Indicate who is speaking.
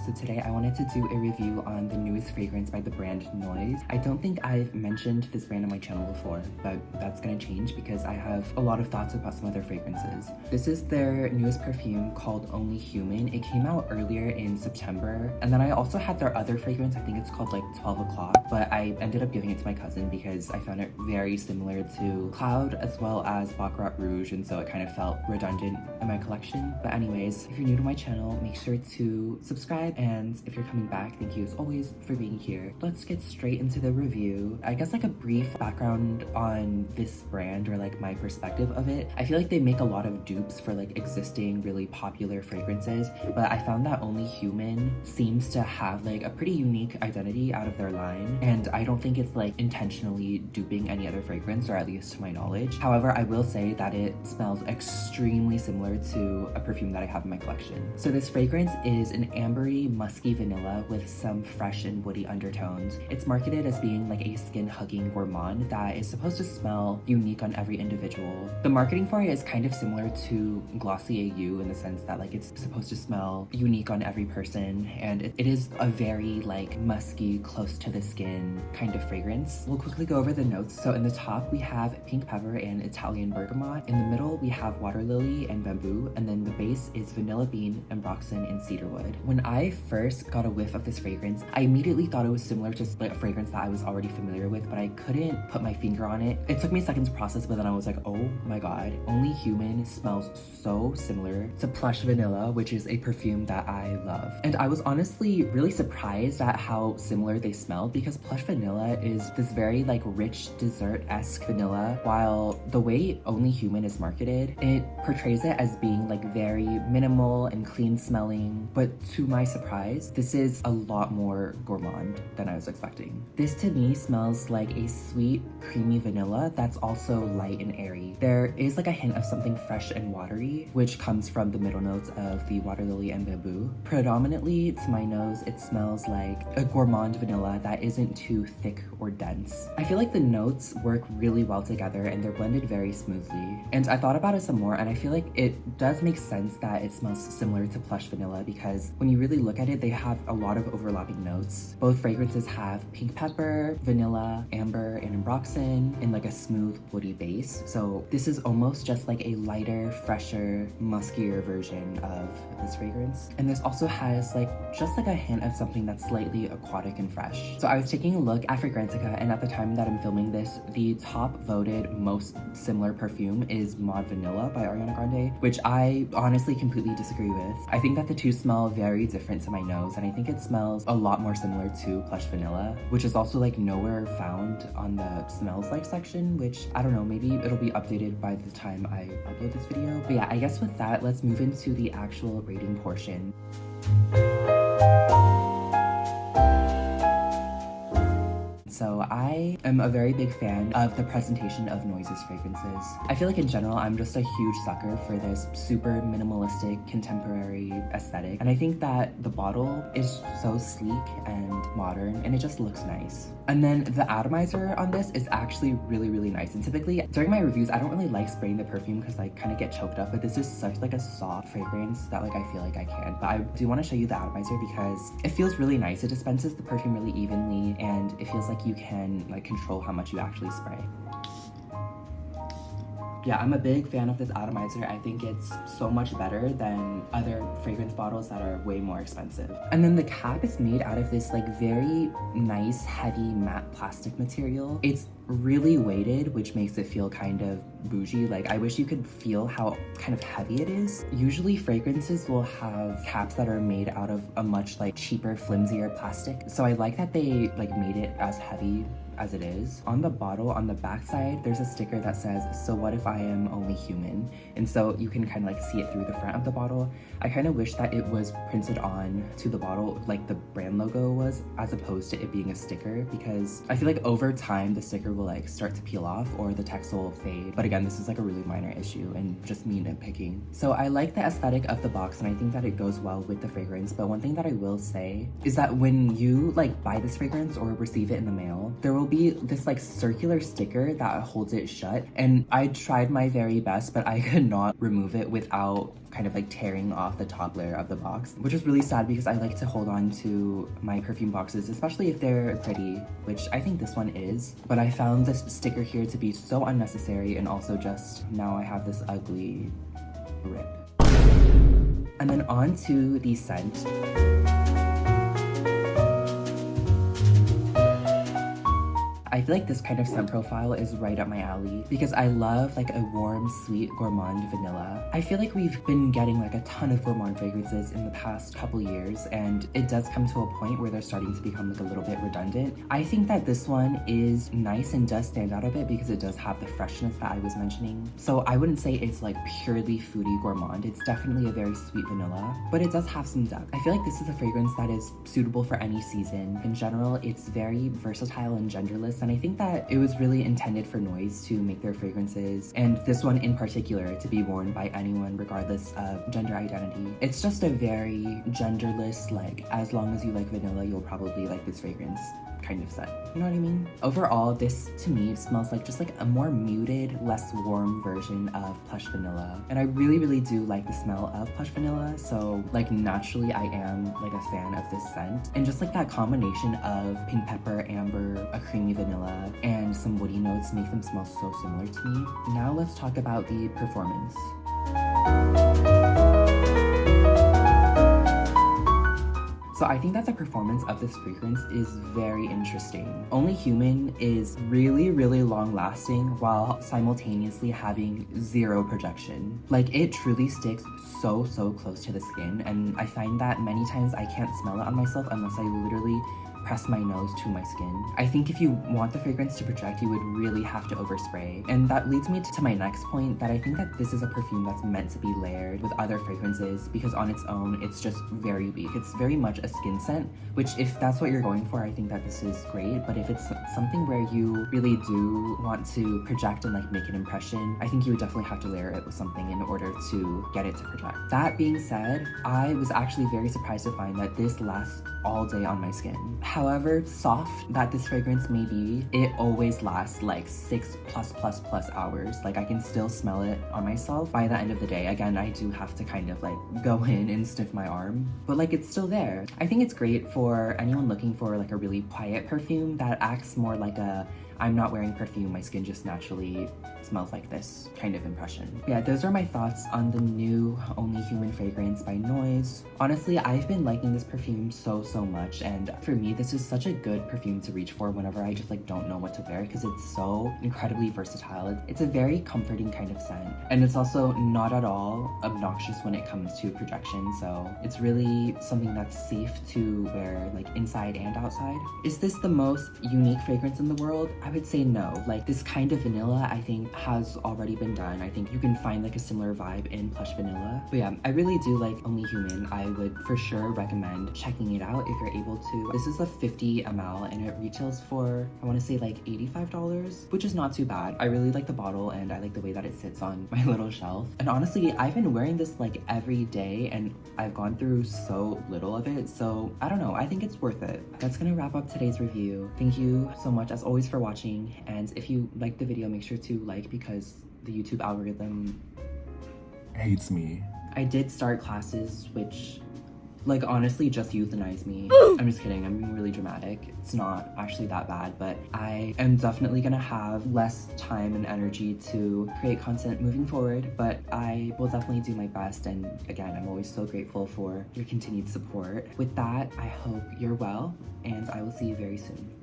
Speaker 1: So today I wanted to do a review on the newest fragrance by the brand noyz. I don't think I've mentioned this brand on my channel before, but that's gonna change because I have a lot of thoughts about some other fragrances. This is their newest perfume called Only Human. It came out earlier in September, and then I also had their other fragrance. I think it's called like 12 o'clock, but I ended up giving it to my cousin because I found it very similar to Cloud as well as Baccarat Rouge, and so it kind of felt redundant in my collection. But anyways, if you're new to my channel, make sure to subscribe, and if you're coming back, thank you as always for being here. Let's get straight into the review. I guess like a brief background on this brand, or like my perspective of it. I feel like they make a lot of dupes for like existing really popular fragrances, but I found that Only Human seems to have like a pretty unique identity out of their line, and I don't think it's like intentionally duping any other fragrance, or at least to my knowledge. However, I will say that it smells extremely similar to a perfume that I have in my collection. So this fragrance is an ambery, musky vanilla with some fresh and woody undertones. It's marketed as being like a skin-hugging gourmand that is supposed to smell unique on every individual. The marketing for it is kind of similar to Glossier You in the sense that like it's supposed to smell unique on every person, and it is a very like musky, close to the skin kind of fragrance. We'll quickly go over the notes. So in the top we have pink pepper and Italian bergamot. In the middle we have water lily and bamboo, and then the base is vanilla bean, ambroxan, and cedarwood. When I first got a whiff of this fragrance, I immediately thought it was similar to like a fragrance that I was already familiar with, but I couldn't put my finger on it. It took me a second to process, but then I was like, oh my god, Only Human smells so similar to Plush Vanilla, which is a perfume that I love. And I was honestly really surprised at how similar they smelled, because Plush Vanilla is this very like rich dessert-esque vanilla, while the way Only Human is marketed, it portrays it as being like very minimal and clean smelling. But to my surprise, this is a lot more gourmand than I was expecting. This to me smells like a sweet, creamy vanilla that's also light and airy. There is like a hint of something fresh and watery, which comes from the middle notes of the water lily and bamboo. Predominantly, to my nose, it smells like a gourmand vanilla that isn't too thick or dense. I feel like the notes work really well together and they're blended very smoothly. And I thought about it some more, and I feel like it does make sense that it smells similar to Plush Vanilla, because when you really look at it, they have a lot of overlapping notes. Both fragrances have pink pepper, vanilla, amber, and ambroxan in like a smooth woody base. So this is almost just like a lighter, fresher, muskier version of this fragrance. And this also has like just like a hint of something that's slightly aquatic and fresh. So I was taking a look at Fragrantica, and at the time that I'm filming this, the top voted most similar perfume is Mod Vanilla by Ariana Grande, which I honestly completely disagree with. I think that the two smell very different to my nose, and I think it smells a lot more similar to Plush Vanilla, which is also like nowhere found on the smells like section, which I don't know, maybe it'll be updated by the time I upload this video. But yeah, I guess with that, let's move into the actual rating portion. So I am a very big fan of the presentation of noyz's fragrances. I feel like in general, I'm just a huge sucker for this super minimalistic contemporary aesthetic. And I think that the bottle is so sleek and modern, and it just looks nice. And then the atomizer on this is actually really, really nice. And typically during my reviews, I don't really like spraying the perfume because I kind of get choked up, but this is such like a soft fragrance that like I feel like I can. But I do want to show you the atomizer because it feels really nice. It dispenses the perfume really evenly, and it feels like you can like control how much you actually spray. Yeah, I'm a big fan of this atomizer. I think it's so much better than other fragrance bottles that are way more expensive. And then the cap is made out of this like very nice, heavy matte plastic material. It's really weighted, which makes it feel kind of bougie. Like I wish you could feel how kind of heavy it is. Usually fragrances will have caps that are made out of a much like cheaper, flimsier plastic. So I like that they like made it as heavy as it is. On the bottle, on the back side, there's a sticker that says, "So what if I am only human?" And so you can kind of like see it through the front of the bottle. I kind of wish that it was printed on to the bottle like the brand logo was, as opposed to it being a sticker, because I feel like over time the sticker will like start to peel off or the text will fade. But again, this is like a really minor issue and just me nitpicking. So I like the aesthetic of the box, and I think that it goes well with the fragrance. But one thing that I will say is that when you like buy this fragrance or receive it in the mail, there will be this like circular sticker that holds it shut, and I tried my very best, but I could not remove it without kind of like tearing off the top layer of the box, which is really sad because I like to hold on to my perfume boxes, especially if they're pretty, which I think this one is. But I found this sticker here to be so unnecessary, and also just now I have this ugly rip. And then on to the scent. I feel like this kind of scent profile is right up my alley because I love like a warm, sweet, gourmand vanilla. I feel like we've been getting like a ton of gourmand fragrances in the past couple years, and it does come to a point where they're starting to become like a little bit redundant. I think that this one is nice and does stand out a bit because it does have the freshness that I was mentioning. So I wouldn't say it's like purely foodie gourmand. It's definitely a very sweet vanilla, but it does have some depth. I feel like this is a fragrance that is suitable for any season. In general, it's very versatile and genderless, and I think that it was really intended for noyz to make their fragrances, and this one in particular, to be worn by anyone regardless of gender identity. It's just a very genderless, like, as long as you like vanilla, you'll probably like this fragrance kind of scent. You know what I mean? Overall, this to me smells like just like a more muted, less warm version of Plush Vanilla. And I really, really do like the smell of Plush Vanilla. So like naturally I am like a fan of this scent. And just like that combination of pink pepper, amber, a creamy vanilla, and some woody notes make them smell so similar to me. Now let's talk about the performance. So I think that the performance of this fragrance is very interesting. Only Human is really, really long lasting while simultaneously having zero projection. Like, it truly sticks so close to the skin, and I find that many times I can't smell it on myself unless I literally press my nose to my skin. I think if you want the fragrance to project, you would really have to overspray. And that leads me to my next point, that I think that this is a perfume that's meant to be layered with other fragrances, because on its own, it's just very weak. It's very much a skin scent, which if that's what you're going for, I think that this is great. But if it's something where you really do want to project and like make an impression, I think you would definitely have to layer it with something in order to get it to project. That being said, I was actually very surprised to find that this lasts all day on my skin. However soft that this fragrance may be, it always lasts like 6+ hours. Like, I can still smell it on myself by the end of the day. Again, I do have to kind of like go in and sniff my arm, but like it's still there. I think it's great for anyone looking for like a really quiet perfume that acts more like a I'm not wearing perfume, my skin just naturally smells like this kind of impression. Yeah, those are my thoughts on the new Only Human fragrance by noyz. Honestly, I've been liking this perfume so much, and for me, this is such a good perfume to reach for whenever I just like don't know what to wear, because it's so incredibly versatile. It's a very comforting kind of scent, and it's also not at all obnoxious when it comes to projection, so it's really something that's safe to wear like inside and outside. Is this the most unique fragrance in the world? I would say no. Like, this kind of vanilla I think has already been done. I think you can find like a similar vibe in Plush Vanilla. But yeah, I really do like Only Human. I would for sure recommend checking it out if you're able to. This is a 50 ml and it retails for, I want to say like $85, which is not too bad. I really like the bottle and I like the way that it sits on my little shelf. And honestly, I've been wearing this like every day and I've gone through so little of it. So I don't know, I think it's worth it. That's gonna wrap up today's review. Thank you so much as always for watching. And if you liked the video, make sure to like, because the YouTube algorithm
Speaker 2: hates me.
Speaker 1: I did start classes which like honestly just euthanize me. I'm just kidding, I'm being really dramatic. It's not actually that bad, but I am definitely gonna have less time and energy to create content moving forward, but I will definitely do my best. And again, I'm always so grateful for your continued support. With that, I hope you're well, and I will see you very soon.